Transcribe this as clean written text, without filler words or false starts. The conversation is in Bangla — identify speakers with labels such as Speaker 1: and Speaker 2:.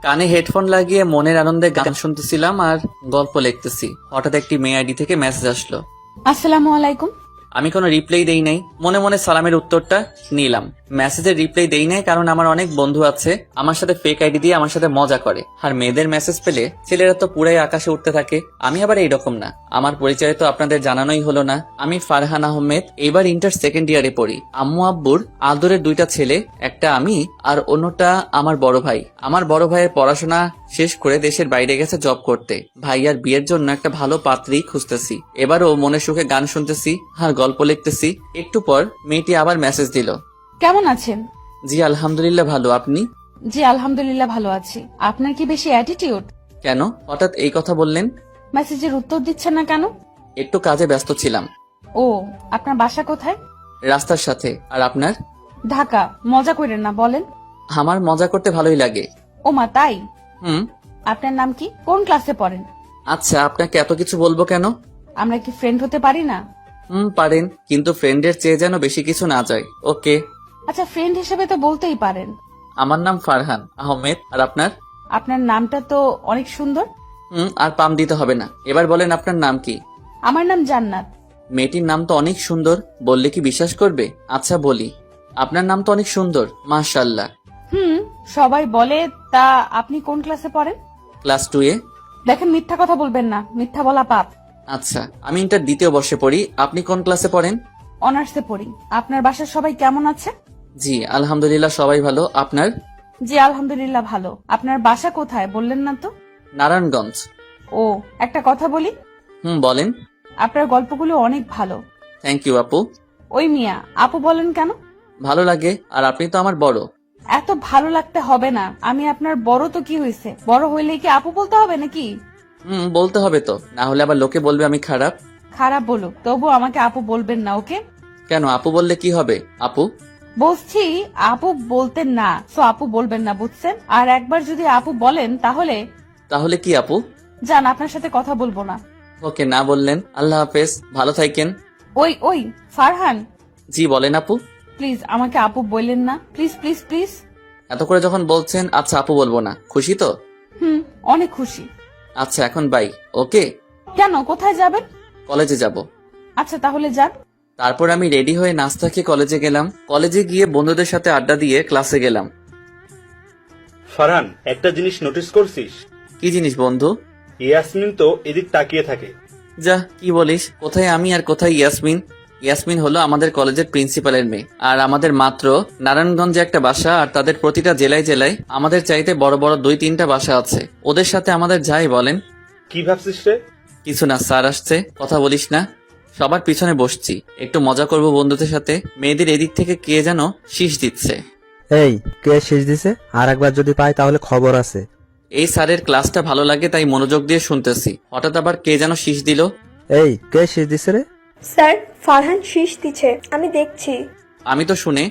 Speaker 1: কানে হেডফোন লাগিয়ে মনের আনন্দে গান শুনতেছিলাম আর গল্প লিখতেছি। হঠাৎ একটি মেয়ে আইডি থেকে মেসেজ আসলো।
Speaker 2: আসসালামু আলাইকুম।
Speaker 1: আমি কোনো রিপ্লাই দেই নাই, মনে মনে সালামের উত্তরটা নিলাম। মেসেজের রিপ্লাই দেই নাই কারণ আমার অনেক বন্ধু আছে আমার সাথে ফেক আইডি দিয়ে আমার সাথে মজা করে, আর মেয়েদের মেসেজ পেলে ছেলেরা তো পুরাই আকাশে উঠতে থাকে। আমি আবার এইরকম না। আমার পরিচয় তো আপনাদের জানানোই হলো না। আমি ফারহান আহমেদ, এবার ইন্টার সেকেন্ড ইয়ারে পড়ি। আম্মু আব্বুর আদরের দুইটা ছেলে, একটা আমি আর অন্যটা আমার বড় ভাই। আমার বড় ভাইয়ের পড়াশোনা শেষ করে দেশের বাইরে গেছে জব করতে। ভাইয়ার বিয়ের জন্য একটা ভালো পাত্রী খুঁজতেছি। এবারও মনে সুখে গান শুনতেছি আর গল্প লিখতেছি। একটু পর মেয়েটি আবার মেসেজ দিল।
Speaker 2: কেমন আছেন?
Speaker 1: জি আলহামদুলিল্লাহ ভালো, আপনি?
Speaker 2: জি আলহামদুলিল্লাহ ভালো আছি। আপনার কি বেশি অ্যাটিটিউড?
Speaker 1: কেন হঠাৎ এই কথা বললেন?
Speaker 2: মেসেজের উত্তর দিচ্ছেন না কেন?
Speaker 1: একটু কাজে ব্যস্ত ছিলাম।
Speaker 2: ও, আপনার বাসা কোথায়?
Speaker 1: রাস্তার সাথে। আর আপনার?
Speaker 2: ঢাকা। মজা করেন না, বলেন।
Speaker 1: আমার মজা করতে ভালোই লাগে।
Speaker 2: ও মা, তাই?
Speaker 1: হুম।
Speaker 2: আপনার নাম কি? কোন ক্লাসে পড়েন?
Speaker 1: আচ্ছা, আপনাকে এত কিছু বলবো কেন?
Speaker 2: আমরা কি ফ্রেন্ড হতে পারি না?
Speaker 1: পারেন, কিন্তু ফ্রেন্ডের চেয়ে যেন বেশি কিছু না যায়। ওকে।
Speaker 2: আচ্ছা, ফ্রেন্ড হিসেবে তো বলতেই পারেন।
Speaker 1: আমার নাম ফারহান আহমেদ। আর আপনার?
Speaker 2: আপনার নামটা তো অনেক সুন্দর।
Speaker 1: আর পাম দিতে হবে না। এবার বলেন আপনার নাম কি?
Speaker 2: আমার নাম জান্নাত।
Speaker 1: মেয়েটির নাম তো অনেক সুন্দর, বললে কি বিশ্বাস করবে? আচ্ছা বলি, আপনার নাম তো অনেক সুন্দর, মাশাআল্লাহ।
Speaker 2: সবাই বলে। তা আপনি কোন ক্লাসে পড়েন?
Speaker 1: ক্লাস 2 এ।
Speaker 2: দেখেন, মিথ্যা কথা বলবেন না, মিথ্যা বলা পাপ।
Speaker 1: আচ্ছা, আমি ইন্টার দ্বিতীয় বর্ষে পড়ি। আপনি কোন ক্লাসে পড়েন?
Speaker 2: অনার্সে পড়ি। আপনার বাসার সবাই কেমন আছে?
Speaker 1: জি আলহামদুলিল্লাহ সবাই ভালো। আপনার?
Speaker 2: জি আলহামদুলিল্লাহ ভালো। আপনার বাসা কোথায় বললেন না তো?
Speaker 1: নারায়ণগঞ্জ।
Speaker 2: ও, একটা কথা বলি।
Speaker 1: বলেন।
Speaker 2: আপনার গল্পগুলো অনেক ভালো।
Speaker 1: থ্যাংক ইউ আপু।
Speaker 2: ওই মিয়া, আপু বলেন কেন?
Speaker 1: ভালো লাগে, আর আপনি তো আমার বড়।
Speaker 2: এত ভালো লাগতে হবে না। আমি আপনার বড় তো কি হয়েছে, বড় হইলে কি আপু বলতে হবে নাকি?
Speaker 1: বলতে হবে তো, না হলে আবার লোকে বলবে আমি খারাপ।
Speaker 2: খারাপ বলুক, তবু আমাকে আপু বলবেন না, ওকে?
Speaker 1: কেন, আপু বললে কি হবে? আপু
Speaker 2: বলছি আপু বলতেন না, তো আপু বলবেন না, বুঝছেন? আর একবার যদি আপু বলেন তাহলে
Speaker 1: তাহলে কি আপু?
Speaker 2: যান, আপনার সাথে কথা বলবো না।
Speaker 1: ওকে, না বললেন। আল্লাহ হাফেজ, ভালো থাকেন।
Speaker 2: ওই ওই ফারহান,
Speaker 1: জি বলেন আপু।
Speaker 2: প্লিজ আমাকে আপু বললেন না, প্লিজ প্লিজ প্লিজ।
Speaker 1: এত করে যখন বলছেন, আচ্ছা আপু বলবো না। খুশি তো?
Speaker 2: অনেক খুশি।
Speaker 1: আচ্ছা এখন বাই। ওকে।
Speaker 2: কেন, কোথায় যাবেন?
Speaker 1: কলেজে যাব।
Speaker 2: আচ্ছা তাহলে যান।
Speaker 1: তারপর আমি রেডি হয়ে নাস্তা খেয়ে কলেজে গেলাম। কলেজে গিয়ে বন্ধুদের সাথে আড্ডা দিয়ে ক্লাসে গেলাম।
Speaker 3: ফারহান, একটা জিনিস নোটিস করছিস?
Speaker 1: কি জিনিস বন্ধু?
Speaker 3: ইয়াসমিন তো এদিক তাকিয়ে থাকে।
Speaker 1: যা, কি বলিস? কোথায় আমি আর কোথায় ইয়াসমিন? ইয়াসমিন হলো আমাদের কলেজের প্রিন্সিপালের মেয়ে, আর আমাদের মাত্র নারায়ণগঞ্জে একটা বাসা, আর তাদের প্রতিটা জেলায় জেলায় আমাদের চাইতে বড় বড় 2-3টা বাসা আছে। ওদের সাথে আমাদের যাই বলেন।
Speaker 3: কি ভাবছিস রে?
Speaker 1: কিছু না, স্যার আসছে, কথা বলিস না। সবার পিছনে বসছি, একটু মজা করব বন্ধুদের সাথে। মেয়েদের এদিক থেকে কে যেন শীষ দিচ্ছে।
Speaker 4: এই, কে শেষ দিছে? আর একবার যদি পাই তাহলে খবর আছে।
Speaker 1: এই স্যারের ক্লাসটা ভালো লাগে তাই মনোযোগ দিয়ে শুনতেছি। হঠাৎ আবার কে যেন শীষ দিল।
Speaker 4: এই, কে শেষ দিছে রে?
Speaker 5: স্যার, ফারহান শীষ দিছে, আমি দেখছি।
Speaker 1: আমি তো শুনে